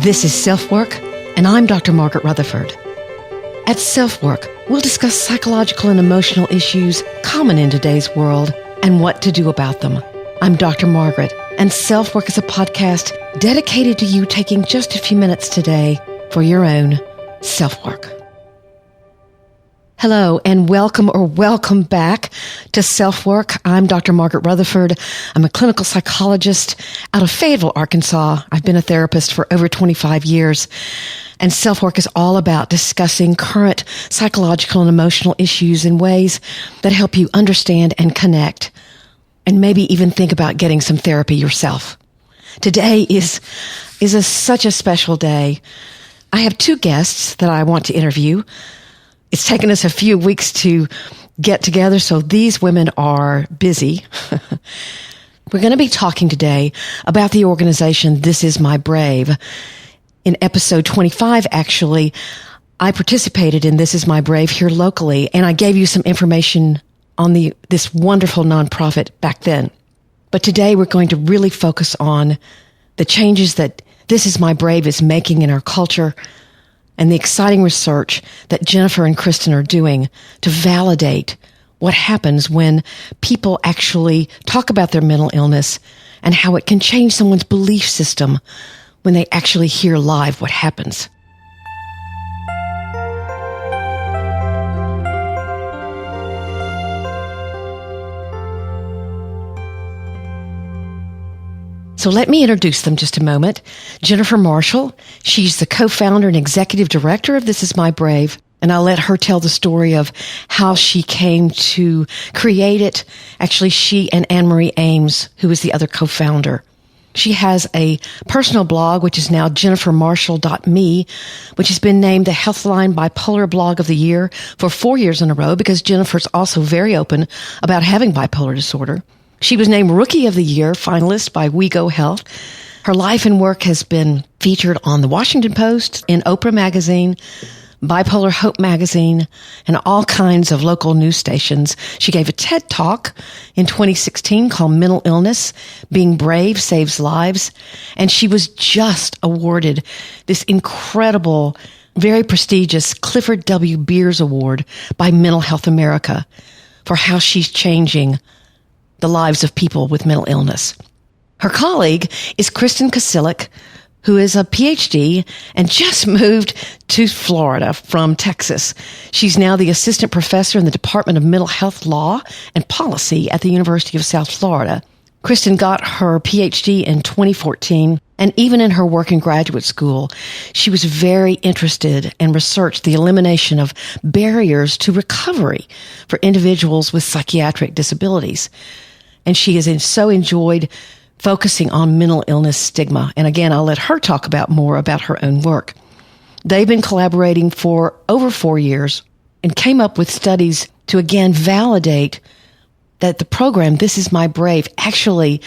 This is SelfWork, and I'm Dr. Margaret Rutherford. At SelfWork, we'll discuss psychological and emotional issues common in today's world and what to do about them. I'm Dr. Margaret, and SelfWork is a podcast dedicated to you taking just a few minutes today for your own self-work. Hello and welcome back to SelfWork. I'm Dr. Margaret Rutherford. I'm a clinical psychologist out of Fayetteville, Arkansas. I've been a therapist for over 25 years. And SelfWork is all about discussing current psychological and emotional issues in ways that help you understand and connect, and maybe even think about getting some therapy yourself. Today is such a special day. I have two guests that I want to interview. It's taken us a few weeks to get together, so these women are busy. We're going to be talking today about the organization This Is My Brave. In episode 25, actually, I participated in This Is My Brave here locally, and I gave you some information on this wonderful nonprofit back then. But today we're going to really focus on the changes that This Is My Brave is making in our culture, and the exciting research that Jennifer and Kristen are doing to validate what happens when people actually talk about their mental illness and how it can change someone's belief system when they actually hear live what happens. So let me introduce them just a moment. Jennifer Marshall, she's the co-founder and executive director of This Is My Brave, and I'll let her tell the story of how she came to create it. Actually, she and Anne-Marie Ames, who is the other co-founder. She has a personal blog, which is now jennifermarshall.me, which has been named the Healthline Bipolar Blog of the Year for 4 years in a row because Jennifer's also very open about having bipolar disorder. She was named Rookie of the Year finalist by We Go Health. Her life and work has been featured on the Washington Post, in Oprah Magazine, Bipolar Hope Magazine, and all kinds of local news stations. She gave a TED Talk in 2016 called Mental Illness, Being Brave Saves Lives. And she was just awarded this incredible, very prestigious Clifford W. Beers Award by Mental Health America for how she's changing the lives of people with mental illness. Her colleague is Kristen Kosilik, who is a PhD and just moved to Florida from Texas. She's now the assistant professor in the Department of Mental Health Law and Policy at the University of South Florida. Kristen got her PhD in 2014, and even in her work in graduate school, she was very interested and researched the elimination of barriers to recovery for individuals with psychiatric disabilities. And she has so enjoyed focusing on mental illness stigma. And again, I'll let her talk more about her own work. They've been collaborating for over 4 years and came up with studies to again validate that the program, This Is My Brave, actually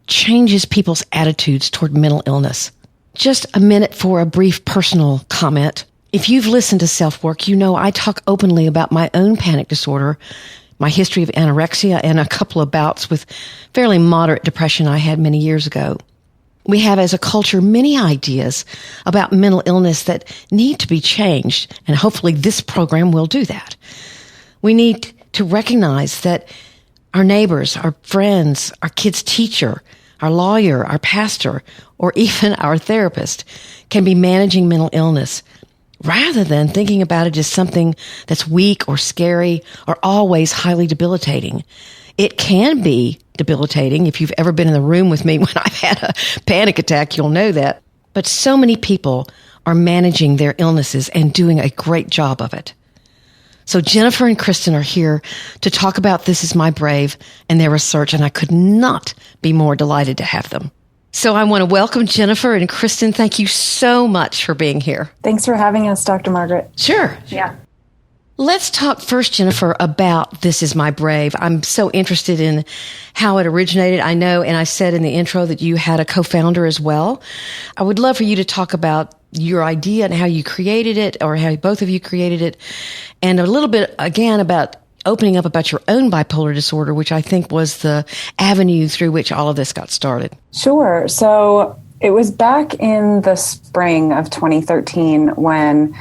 changes people's attitudes toward mental illness. Just a minute for a brief personal comment. If you've listened to SelfWork, you know I talk openly about my own panic disorder, my history of anorexia, and a couple of bouts with fairly moderate depression I had many years ago. We have as a culture many ideas about mental illness that need to be changed, and hopefully this program will do that. We need to recognize that our neighbors, our friends, our kid's teacher, our lawyer, our pastor, or even our therapist can be managing mental illness rather than thinking about it as something that's weak or scary or always highly debilitating. It can be debilitating. If you've ever been in the room with me when I've had a panic attack, you'll know that. But so many people are managing their illnesses and doing a great job of it. So Jennifer and Kristen are here to talk about This Is My Brave and their research, and I could not be more delighted to have them. So I want to welcome Jennifer and Kristen. Thank you so much for being here. Thanks for having us, Dr. Margaret. Sure. Yeah. Let's talk first, Jennifer, about This Is My Brave. I'm so interested in how it originated. I know, and I said in the intro that you had a co-founder as well. I would love for you to talk about your idea and how you created it, or how both of you created it, and a little bit, again, about opening up about your own bipolar disorder, which I think was the avenue through which all of this got started. Sure. So It was back in the spring of 2013 when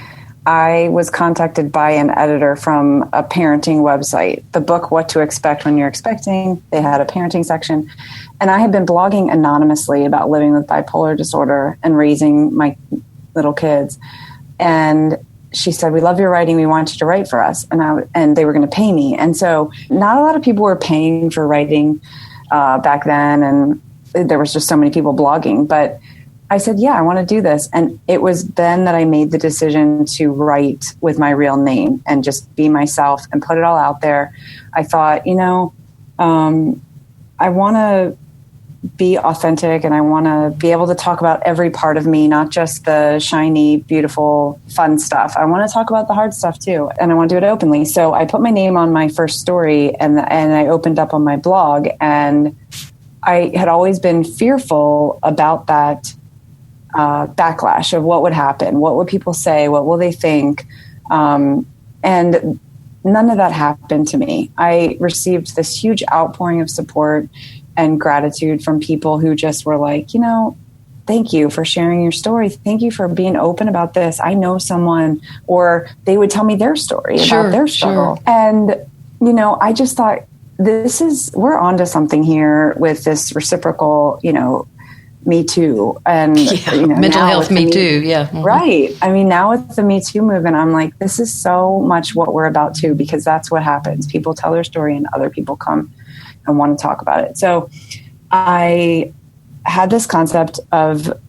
I was contacted by an editor from a parenting website. The book, What to Expect When You're Expecting, they had a parenting section. And I had been blogging anonymously about living with bipolar disorder and raising my little kids. And she said, "We love your writing. We want you to write for us." And they were going to pay me. And so not a lot of people were paying for writing back then. And there was just so many people blogging. But I said, yeah, I want to do this. And it was then that I made the decision to write with my real name and just be myself and put it all out there. I thought, I want to be authentic and I want to be able to talk about every part of me, not just the shiny, beautiful, fun stuff. I want to talk about the hard stuff too. And I want to do it openly. So I put my name on my first story and I opened up on my blog, and I had always been fearful about that backlash of what would happen. What would people say? What will they think? And none of that happened to me. I received this huge outpouring of support and gratitude from people who just were like, thank you for sharing your story. Thank you for being open about this. I know someone, or they would tell me their story about their struggle. Sure. And, I just thought we're onto something here with this reciprocal, Me Too. And mental health Me Too. Yeah. Mm-hmm. Right. I mean, now with the Me Too movement, I'm like, this is so much what we're about too, because that's what happens. People tell their story and other people come and want to talk about it. So I had this concept of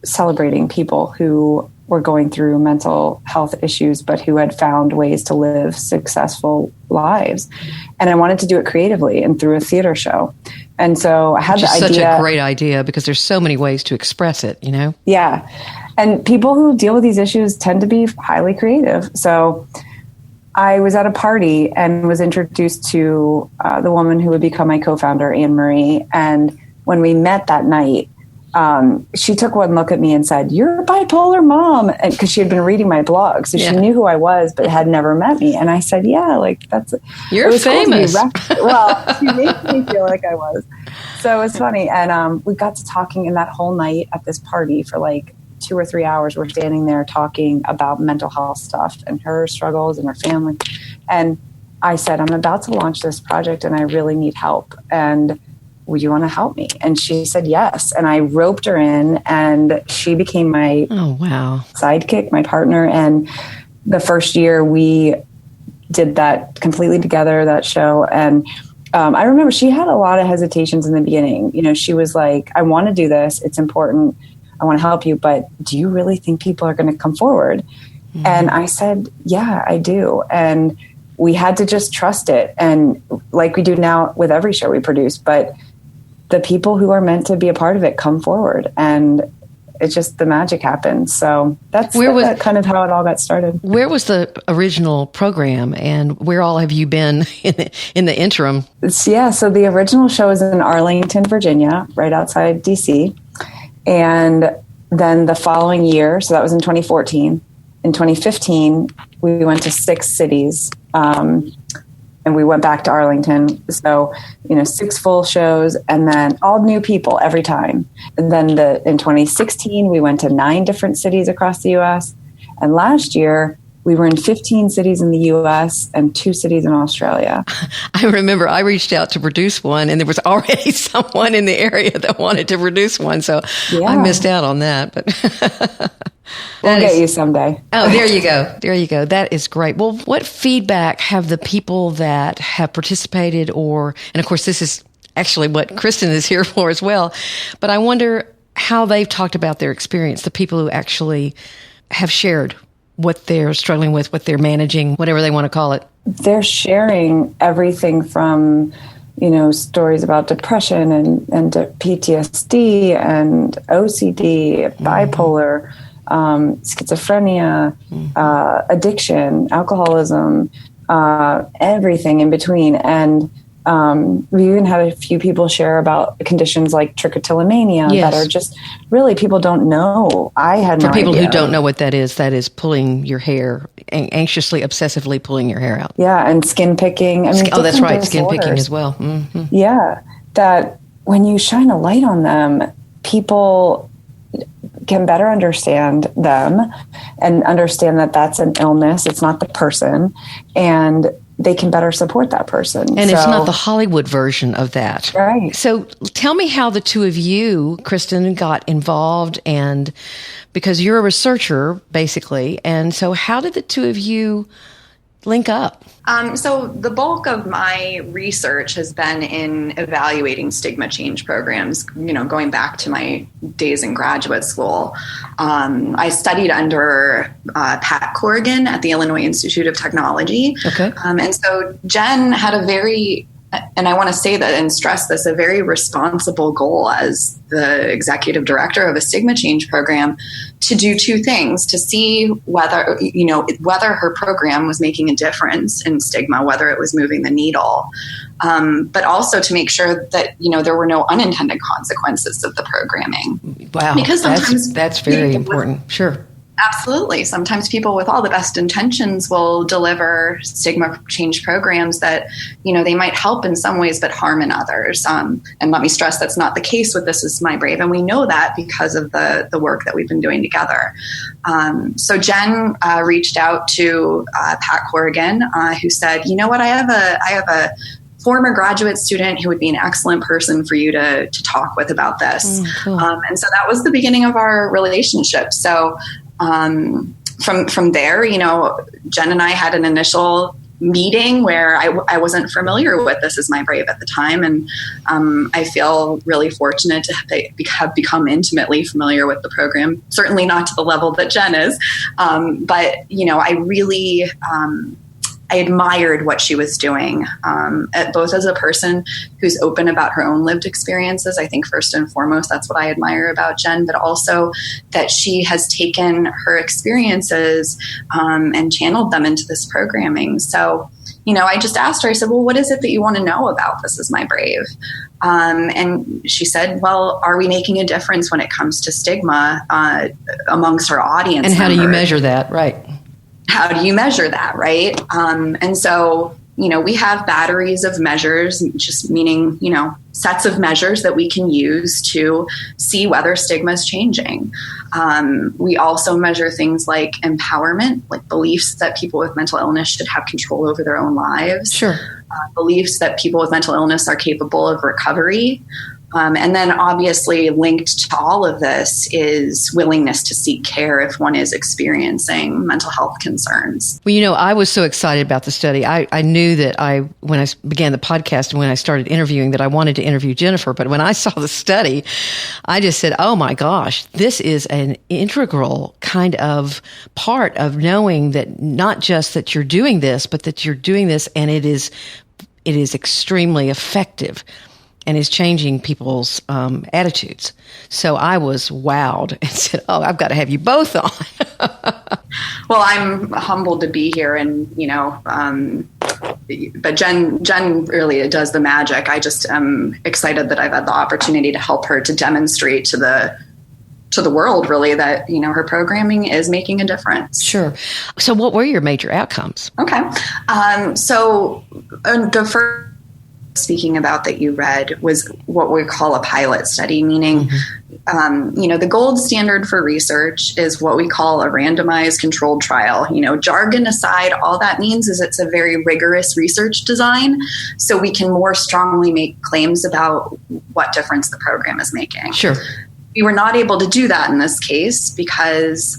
celebrating people who were going through mental health issues, but who had found ways to live successful lives. And I wanted to do it creatively and through a theater show. And so I had the idea. Such a great idea, because there's so many ways to express it, Yeah. And people who deal with these issues tend to be highly creative. So I was at a party and was introduced to the woman who would become my co-founder, Anne Marie. And when we met that night, she took one look at me and said, "You're a bipolar mom," because she had been reading my blog, so she knew who I was, but had never met me. And I said, "Yeah, you're famous." Well, she made me feel like I was. So it was funny, and we got to talking. And that whole night at this party for 2 or 3 hours, we're standing there talking about mental health stuff and her struggles and her family. And I said, "I'm about to launch this project, and I really need help. And would you want to help me?" And she said yes. And I roped her in, and she became my sidekick, my partner. And the first year we did that completely together, that show. And I remember she had a lot of hesitations in the beginning. She was like, "I want to do this. It's important. I want to help you. But do you really think people are going to come forward?" Mm-hmm. And I said, "Yeah, I do." And we had to just trust it. And like we do now with every show we produce, but the people who are meant to be a part of it come forward, and it's just the magic happens. So that's kind of how it all got started. Where was the original program, and where all have you been in the interim? So the original show is in Arlington, Virginia, right outside DC. And then the following year, so that was in 2014, in 2015, we went to 6 cities, and we went back to Arlington. So, 6 full shows, and then all new people every time. And then in 2016, we went to 9 different cities across the U.S. And last year, we were in 15 cities in the U.S. and 2 cities in Australia. I remember I reached out to produce one, and there was already someone in the area that wanted to produce one. So I missed out on that. But we'll get you someday. Oh, there you go. There you go. That is great. Well, what feedback have the people that have participated and of course, this is actually what Kristen is here for as well. But I wonder how they've talked about their experience, the people who actually have shared what they're struggling with, what they're managing, whatever they want to call it. They're sharing everything from, stories about depression and PTSD and OCD, bipolar, schizophrenia, addiction, alcoholism, everything in between. And we even had a few people share about conditions like trichotillomania that are just really people don't know. I had no idea. For people who don't know what that is pulling your hair, anxiously, obsessively pulling your hair out. Yeah, and skin picking. That's right, skin picking as well. Mm-hmm. Yeah, that when you shine a light on them, people can better understand them and understand that that's an illness. It's not the person. And they can better support that person. And it's not the Hollywood version of that. Right. So tell me how the two of you, Kristen, got involved, and because you're a researcher, basically. And so how did the two of you link up? So the bulk of my research has been in evaluating stigma change programs, going back to my days in graduate school. I studied under Pat Corrigan at the Illinois Institute of Technology. Okay. And so Jen had a very, and I want to say that and stress this, a very responsible goal as the executive director of a stigma change program to do two things: to see whether her program was making a difference in stigma, whether it was moving the needle, but also to make sure that, there were no unintended consequences of the programming. Wow. Because sometimes that's very important. Sure. Absolutely. Sometimes people with all the best intentions will deliver stigma change programs that, they might help in some ways, but harm in others. And let me stress, that's not the case with This Is My Brave. And we know that because of the work that we've been doing together. So Jen reached out to Pat Corrigan, who said, you know what, I have a former graduate student who would be an excellent person for you to talk with about this. Cool. And so that was the beginning of our relationship. So from there, Jen and I had an initial meeting where I wasn't familiar with This Is My Brave at the time. And I feel really fortunate to have become intimately familiar with the program, certainly not to the level that Jen is. But, I really I admired what she was doing, both as a person who's open about her own lived experiences. I think first and foremost, that's what I admire about Jen, but also that she has taken her experiences and channeled them into this programming. So, I just asked her, I said, well, what is it that you want to know about This Is My Brave? And she said, well, are we making a difference when it comes to stigma amongst our audience? And how members? do you measure that? Right. How do you measure that, right? And so, we have batteries of measures, just meaning, sets of measures that we can use to see whether stigma is changing. We also measure things like empowerment, like beliefs that people with mental illness should have control over their own lives. Sure. Beliefs that people with mental illness are capable of recovery. And then obviously linked to all of this is willingness to seek care if one is experiencing mental health concerns. Well, I was so excited about the study. I knew that when I began the podcast and when I started interviewing, that I wanted to interview Jennifer. But when I saw the study, I just said, oh my gosh, this is an integral kind of part of knowing that not just that you're doing this, but that you're doing this and it is extremely effective and is changing people's attitudes. So I was wowed and said, oh, I've got to have you both on. Well, I'm humbled to be here and, but Jen really does the magic. I just am excited that I've had the opportunity to help her to demonstrate to the world really that, her programming is making a difference. Sure. So what were your major outcomes? Okay. So the first speaking about that you read was what we call a pilot study, meaning, the gold standard for research is what we call a randomized controlled trial. Jargon aside, all that means is it's a very rigorous research design, so we can more strongly make claims about what difference the program is making. Sure. We were not able to do that in this case because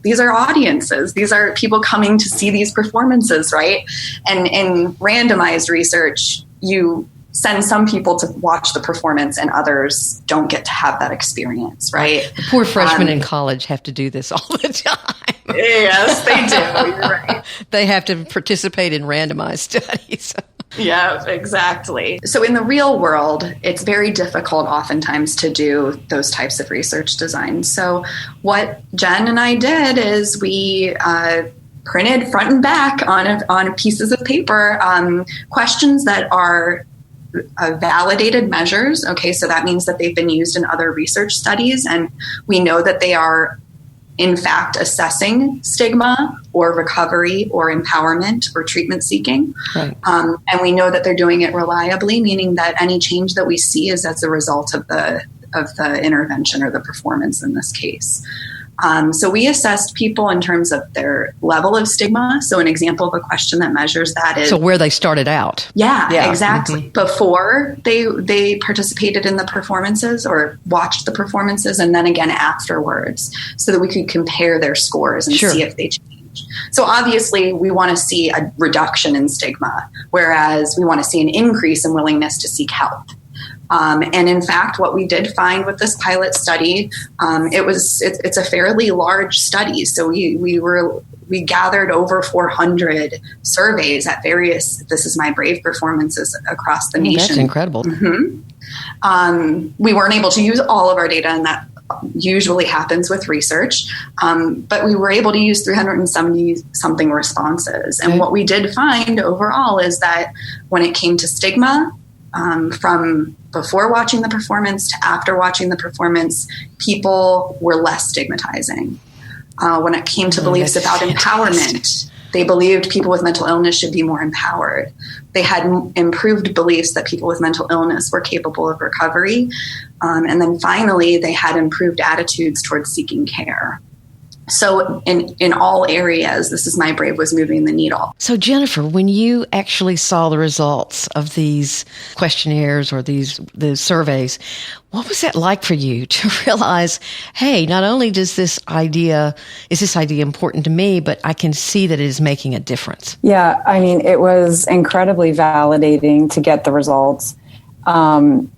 these are audiences. These are people coming to see these performances, right? And in randomized research, you send some people to watch the performance and others don't get to have that experience, right? The poor freshmen in college have to do this all the time. Yes, they do. You're right. They have to participate in randomized studies. Yeah, exactly. So in the real world, it's very difficult oftentimes to do those types of research designs. So what Jen and I did is we printed front and back on pieces of paper questions that are validated measures. Okay, so that means that they've been used in other research studies, and we know that they are in fact assessing stigma or recovery or empowerment or treatment seeking. Right. And we know that they're doing it reliably, meaning that any change that we see is as a result of the the intervention or the performance in this case. So we assessed people in terms of their level of stigma. So an example of a question that measures that is... So where they started out. Yeah. Exactly. Mm-hmm. Before they participated in the performances or watched the performances, and then again afterwards, so that we could compare their scores and see if they change. So obviously we want to see a reduction in stigma, whereas we want to see an increase in willingness to seek help. And in fact, what we did find with this pilot study, it's a fairly large study. So we gathered over 400 surveys at various This Is My Brave performances across the nation. That's incredible. Mm-hmm. We weren't able to use all of our data, and that usually happens with research. But we were able to use 370 something responses. And what we did find overall is that when it came to stigma, from before watching the performance to after watching the performance, people were less stigmatizing. When it came to beliefs about empowerment, they believed people with mental illness should be more empowered. They had improved beliefs that people with mental illness were capable of recovery. And then finally, they had improved attitudes towards seeking care. So in all areas, This Is My Brave was moving the needle. So Jennifer, when you actually saw the results of these questionnaires or the surveys, what was that like for you to realize, hey, not only is this idea important to me, but I can see that it is making a difference? Yeah, I mean, it was incredibly validating to get the results. And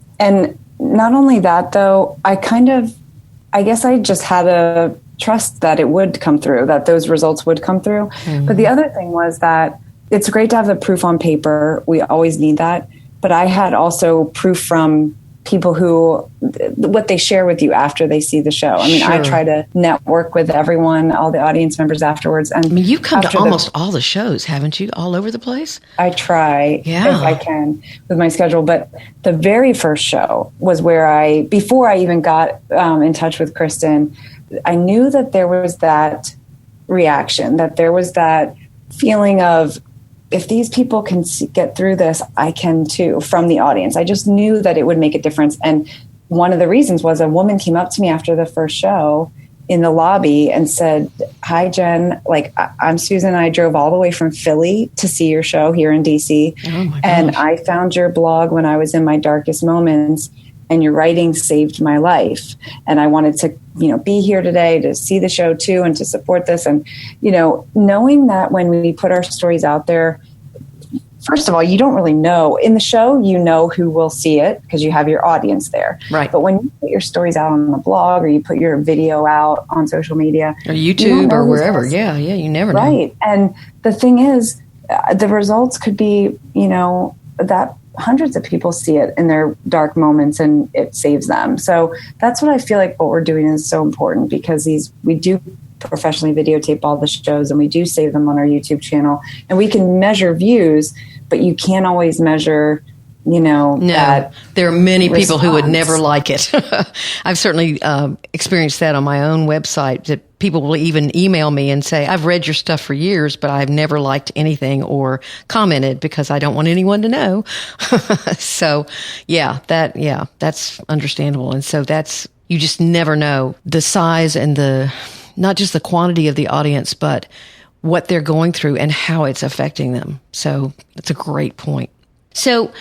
not only that, though, I guess I just had a trust that it would come through, that those results would come through. Mm-hmm. But the other thing was that it's great to have the proof on paper. We always need that. But I had also proof from people who, what they share with you after they see the show. I mean, I try to network with everyone, all the audience members afterwards. And I mean, you've come to almost all the shows, haven't you? All over the place? I try if I can with my schedule. But the very first show was where before I even got in touch with Kristen, I knew that there was that reaction, that there was that feeling of, if these people can get through this, I can too, from the audience. I just knew that it would make a difference. And one of the reasons was a woman came up to me after the first show in the lobby and said, "Hi, Jen, I'm Susan. I drove all the way from Philly to see your show here in DC. Oh my gosh. And I found your blog when I was in my darkest moments. And your writing saved my life. And I wanted to, be here today to see the show too and to support this." And, knowing that when we put our stories out there, first of all, you don't really know. In the show, you know who will see it because you have your audience there. Right. But when you put your stories out on the blog or you put your video out on social media. Or YouTube or wherever. Yeah, you never know. Right. And the thing is, the results could be, that hundreds of people see it in their dark moments and it saves them. So that's what I feel like what we're doing is so important, because we do professionally videotape all the shows and we do save them on our YouTube channel, and we can measure views, but you can't always measure, that there are many response. People who would never like it. I've certainly experienced that on my own website, that people will even email me and say, "I've read your stuff for years, but I've never liked anything or commented because I don't want anyone to know." So that's understandable. And so you just never know the size and not just the quantity of the audience, but what they're going through and how it's affecting them. So that's a great point. So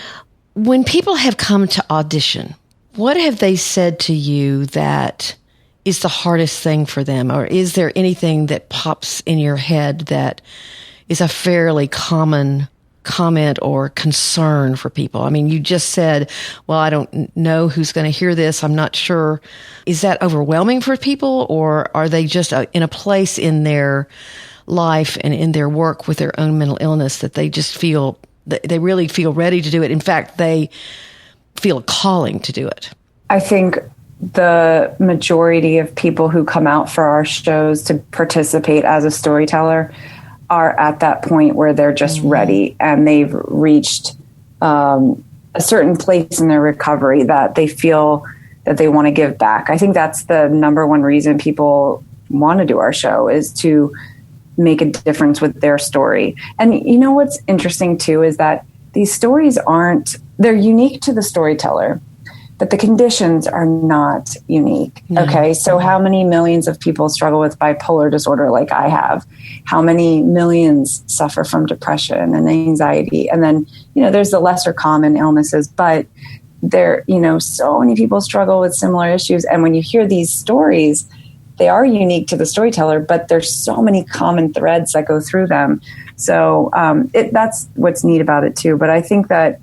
when people have come to audition, what have they said to you that is the hardest thing for them? Or is there anything that pops in your head that is a fairly common comment or concern for people? I mean, you just said, well, I don't know who's going to hear this. I'm not sure. Is that overwhelming for people, or are they just in a place in their life and in their work with their own mental illness that they just feel they really feel ready to do it? In fact, they feel a calling to do it. I think the majority of people who come out for our shows to participate as a storyteller are at that point where they're just ready and they've reached a certain place in their recovery that they feel that they want to give back. I think that's the number one reason people want to do our show, is to make a difference with their story. And what's interesting too is that these stories they're unique to the storyteller. but the conditions are not unique. No. Okay. So how many millions of people struggle with bipolar disorder like I have? How many millions suffer from depression and anxiety? And then, there's the lesser common illnesses, but there, so many people struggle with similar issues. And when you hear these stories, they are unique to the storyteller, but there's so many common threads that go through them. So that's what's neat about it too. But I think that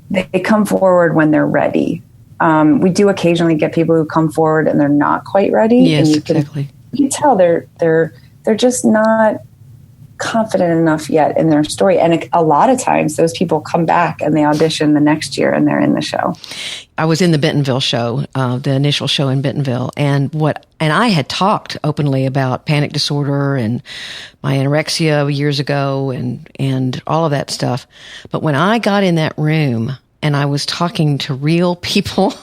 they come forward when they're ready. We do occasionally get people who come forward and they're not quite ready. Yes, and exactly. You can tell they're just not confident enough yet in their story. And a lot of times those people come back and they audition the next year and they're in the show. I was in the Bentonville show, the initial show in Bentonville, and I had talked openly about panic disorder and my anorexia years ago and all of that stuff. But when I got in that room and I was talking to real people,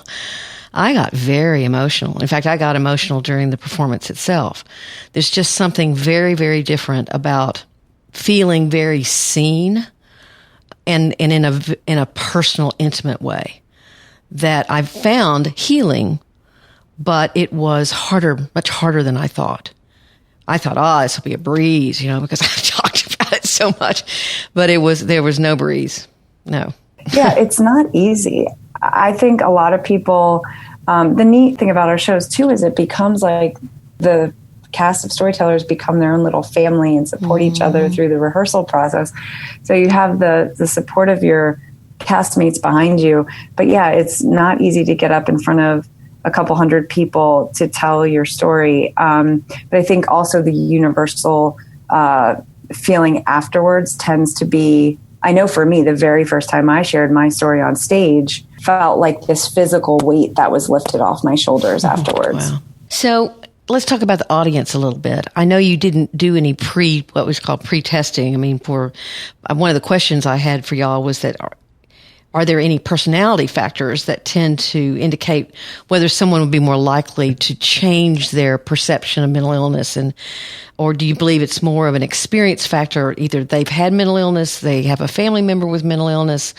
I got very emotional. In fact, I got emotional during the performance itself. There's just something very, very different about feeling very seen and in a personal, intimate way that I've found healing, but it was harder, much harder than I thought. I thought, this will be a breeze, because I've talked about it so much, but there was no breeze. No. Yeah, it's not easy. I think a lot of people, the neat thing about our shows too, is it becomes like the cast of storytellers become their own little family and support each other through the rehearsal process. So you have the support of your castmates behind you. But yeah, it's not easy to get up in front of a couple hundred people to tell your story. But I think also the universal feeling afterwards tends to be, I know for me, the very first time I shared my story on stage felt like this physical weight that was lifted off my shoulders afterwards. Wow. So let's talk about the audience a little bit. I know you didn't do any what was called pre-testing. I mean, for one of the questions I had for y'all was that are there any personality factors that tend to indicate whether someone would be more likely to change their perception of mental illness, or do you believe it's more of an experience factor? Either they've had mental illness, they have a family member with mental illness,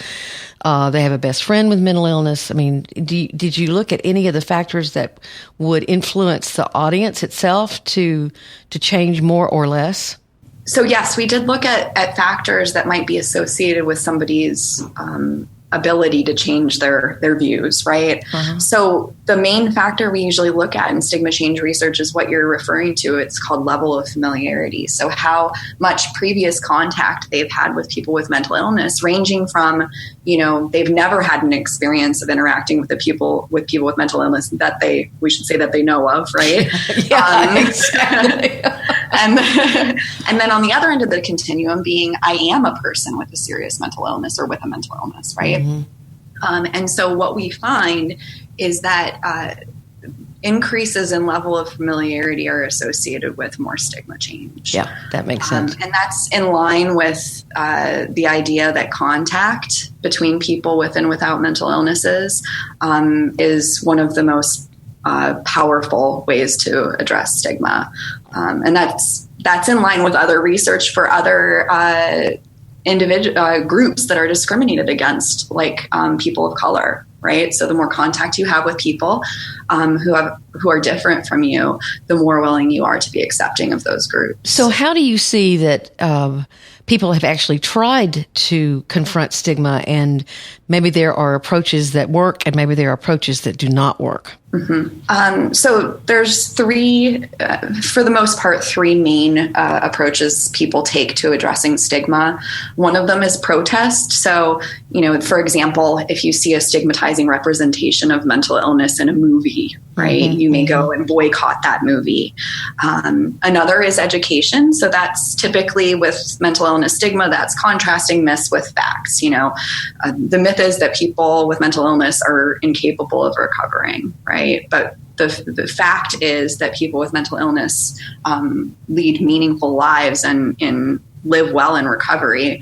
they have a best friend with mental illness. I mean, did you look at any of the factors that would influence the audience itself to change more or less? So yes, we did look at factors that might be associated with somebody's ability to change their views, right? Uh-huh. So the main factor we usually look at in stigma change research is what you're referring to. It's called level of familiarity. So how much previous contact they've had with people with mental illness, ranging from, they've never had an experience of interacting with people with mental illness that we should say that they know of, right? Exactly. and then on the other end of the continuum being, I am a person with a serious mental illness or with a mental illness, right? Mm-hmm. And so what we find is that increases in level of familiarity are associated with more stigma change. Yeah, that makes sense. And that's in line with the idea that contact between people with and without mental illnesses is one of the most powerful ways to address stigma. And that's in line with other research for other individual groups that are discriminated against, like people of color, right? So the more contact you have with people who are different from you, the more willing you are to be accepting of those groups. So how do you see that people have actually tried to confront stigma, and maybe there are approaches that work and maybe there are approaches that do not work? Mm-hmm. So there's for the most part, three main approaches people take to addressing stigma. One of them is protest. So, for example, if you see a stigmatizing representation of mental illness in a movie, right, mm-hmm. you may go and boycott that movie. Another is education. So that's typically with mental illness stigma, that's contrasting myths with facts. The myth is that people with mental illness are incapable of recovering, right? But the fact is that people with mental illness lead meaningful lives and live well in recovery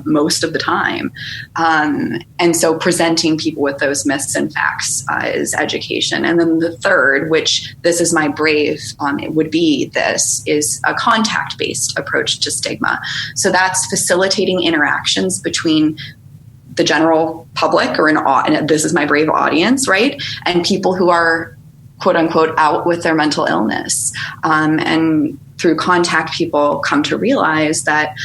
most of the time. And so presenting people with those myths and facts is education. And then the third, which this is my brave, it would be is a contact-based approach to stigma. So that's facilitating interactions between the general public or an This Is My Brave audience, right? And people who are quote unquote out with their mental illness. And through contact, people come to realize that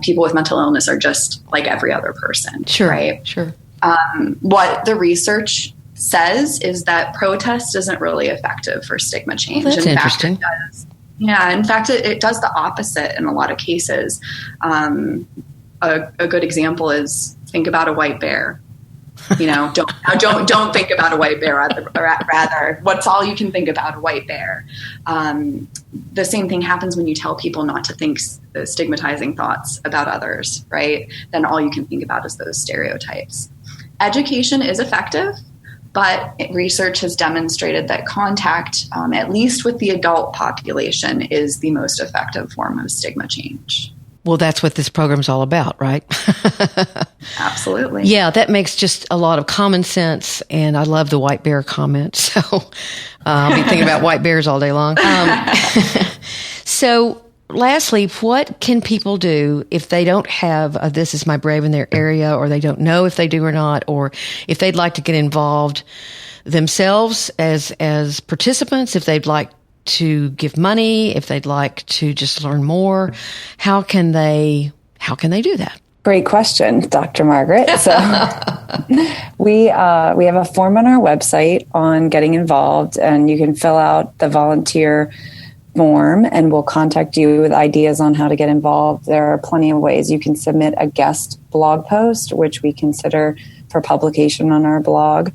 people with mental illness are just like every other person. Sure. Right? Sure. What the research says is that protest isn't really effective for stigma change. Well, that's interesting. Fact, it does. Yeah, in fact, it does the opposite in a lot of cases. A good example is think about a white bear. Don't think about a white bear. Rather, what's all you can think about? A white bear. The same thing happens when you tell people not to think stigmatizing thoughts about others, right? Then all you can think about is those stereotypes. Education is effective, but research has demonstrated that contact, at least with the adult population, is the most effective form of stigma change. Well, that's what this program's all about, right? Absolutely. Yeah, that makes just a lot of common sense, and I love the white bear comment. So I'll be thinking about white bears all day long. So lastly, what can people do if they don't have a This Is My Brave in their area, or they don't know if they do or not, or if they'd like to get involved themselves as participants, if they'd like to give money, if they'd like to just learn more, how can they do that? Great question, Dr. Margaret. So we have a form on our website on getting involved, and you can fill out the volunteer form and we'll contact you with ideas on how to get involved. There are plenty of ways. You can submit a guest blog post, which we consider for publication on our blog.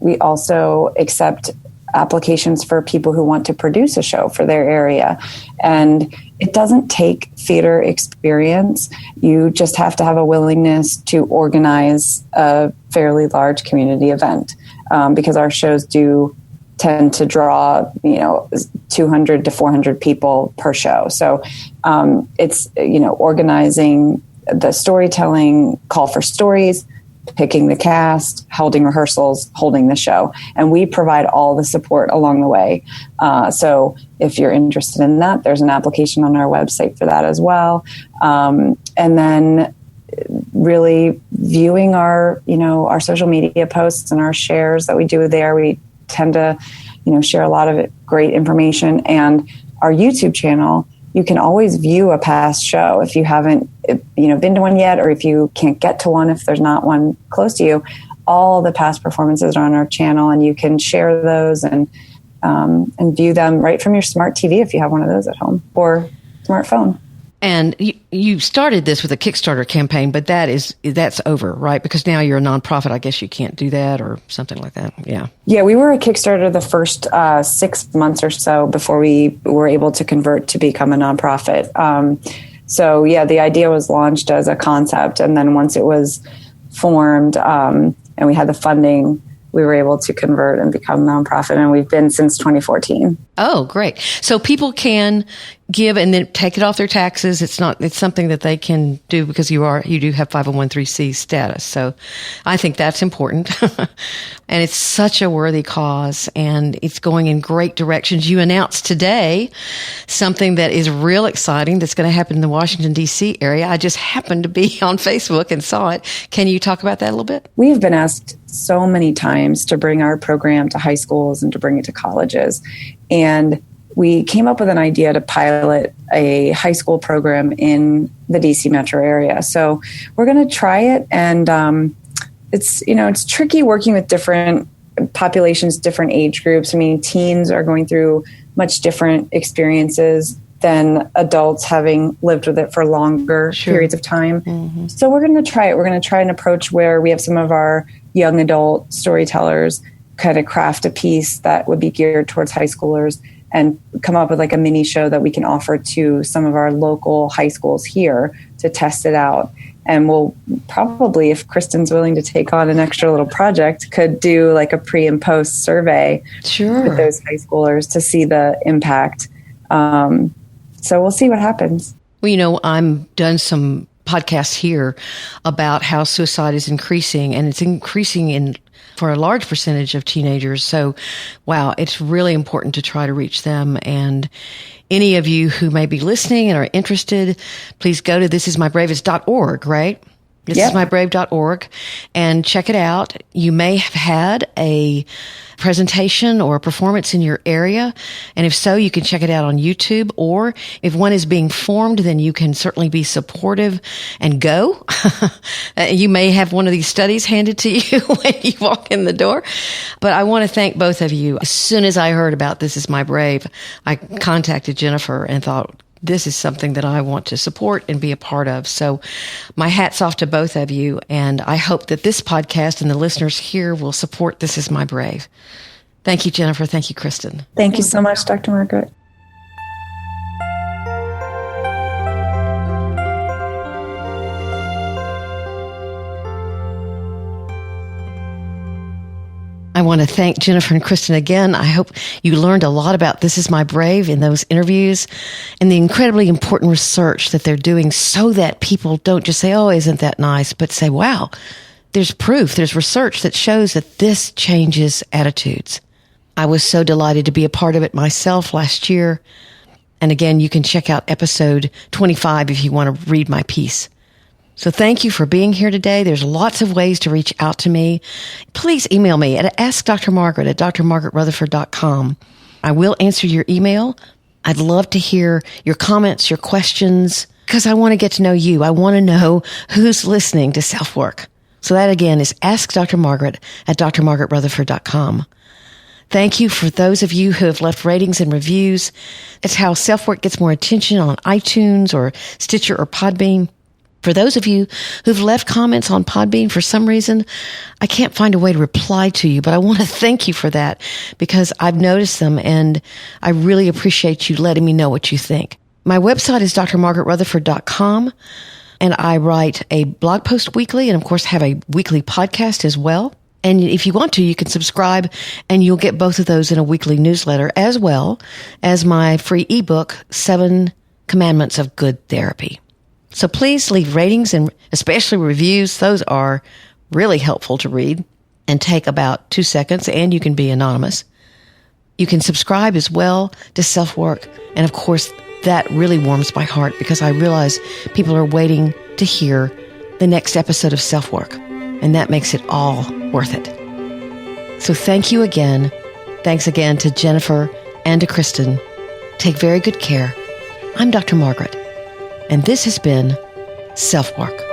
We also accept applications for people who want to produce a show for their area. And it doesn't take theater experience. You just have to have a willingness to organize a fairly large community event, because our shows do tend to draw, 200 to 400 people per show. So it's, organizing the storytelling, call for stories, picking the cast, holding rehearsals, holding the show. And we provide all the support along the way. So if you're interested in that, there's an application on our website for that as well. And then really viewing our social media posts and our shares that we do there. We tend to, share a lot of great information. And our YouTube channel, you can always view a past show if you haven't, been to one yet, or if you can't get to one, if there's not one close to you. All the past performances are on our channel, and you can share those and view them right from your smart TV if you have one of those at home, or smartphone. And you started this with a Kickstarter campaign, but that's over, right? Because now you're a nonprofit. I guess you can't do that or something like that. Yeah. Yeah, we were a Kickstarter the first 6 months or so before we were able to convert to become a nonprofit. So yeah, the idea was launched as a concept, and then once it was formed and we had the funding, we were able to convert and become a nonprofit, and we've been since 2014. Oh, great. So people can give and then take it off their taxes. It's something that they can do because you do have 501(c)(3) status. So I think that's important. And it's such a worthy cause, and it's going in great directions. You announced today something that is real exciting that's going to happen in the Washington, D.C. area. I just happened to be on Facebook and saw it. Can you talk about that a little bit? We've been asked so many times to bring our program to high schools and to bring it to colleges. And we came up with an idea to pilot a high school program in the DC metro area. So we're going to try it. And it's tricky working with different populations, different age groups. I mean, teens are going through much different experiences than adults having lived with it for longer periods of time. Mm-hmm. So we're going to try it. We're going to try an approach where we have some of our young adult storytellers kind of craft a piece that would be geared towards high schoolers and come up with like a mini show that we can offer to some of our local high schools here to test it out. And we'll probably, if Kristen's willing to take on an extra little project, could do like a pre and post survey with those high schoolers to see the impact. So we'll see what happens. Well, I'm done some podcasts here about how suicide is increasing, and it's increasing for a large percentage of teenagers. So, wow, it's really important to try to reach them. And any of you who may be listening and are interested, please go to thisismybravest.org, right? thisismybrave.org, and check it out. You may have had a presentation or a performance in your area, and if so, you can check it out on YouTube, or if one is being formed, then you can certainly be supportive and go. You may have one of these studies handed to you when you walk in the door. But I want to thank both of you. As soon as I heard about This Is My Brave, I contacted Jennifer and thought, this is something that I want to support and be a part of. So my hat's off to both of you. And I hope that this podcast and the listeners here will support This Is My Brave. Thank you, Jennifer. Thank you, Kristen. Thank you so much, Dr. Margaret. I want to thank Jennifer and Kristen again. I hope you learned a lot about This Is My Brave in those interviews and the incredibly important research that they're doing so that people don't just say, oh, isn't that nice, but say, wow, there's proof, there's research that shows that this changes attitudes. I was so delighted to be a part of it myself last year. And again, you can check out episode 25 if you want to read my piece. So thank you for being here today. There's lots of ways to reach out to me. Please email me at askdrmargaret@drmargaretrutherford.com. I will answer your email. I'd love to hear your comments, your questions, because I want to get to know you. I want to know who's listening to SelfWork. So that again is askdrmargaret@drmargaretrutherford.com. Thank you for those of you who have left ratings and reviews. It's how SelfWork gets more attention on iTunes or Stitcher or Podbean. For those of you who've left comments on Podbean, for some reason, I can't find a way to reply to you, but I want to thank you for that because I've noticed them and I really appreciate you letting me know what you think. My website is drmargaretrutherford.com and I write a blog post weekly and of course have a weekly podcast as well. And if you want to, you can subscribe and you'll get both of those in a weekly newsletter as well as my free ebook, 7 Commandments of Good Therapy. So please leave ratings and especially reviews. Those are really helpful to read and take about 2 seconds, and you can be anonymous. You can subscribe as well to SelfWork. And of course, that really warms my heart because I realize people are waiting to hear the next episode of SelfWork. And that makes it all worth it. So thank you again. Thanks again to Jennifer and to Kristen. Take very good care. I'm Dr. Margaret. And this has been SelfWork.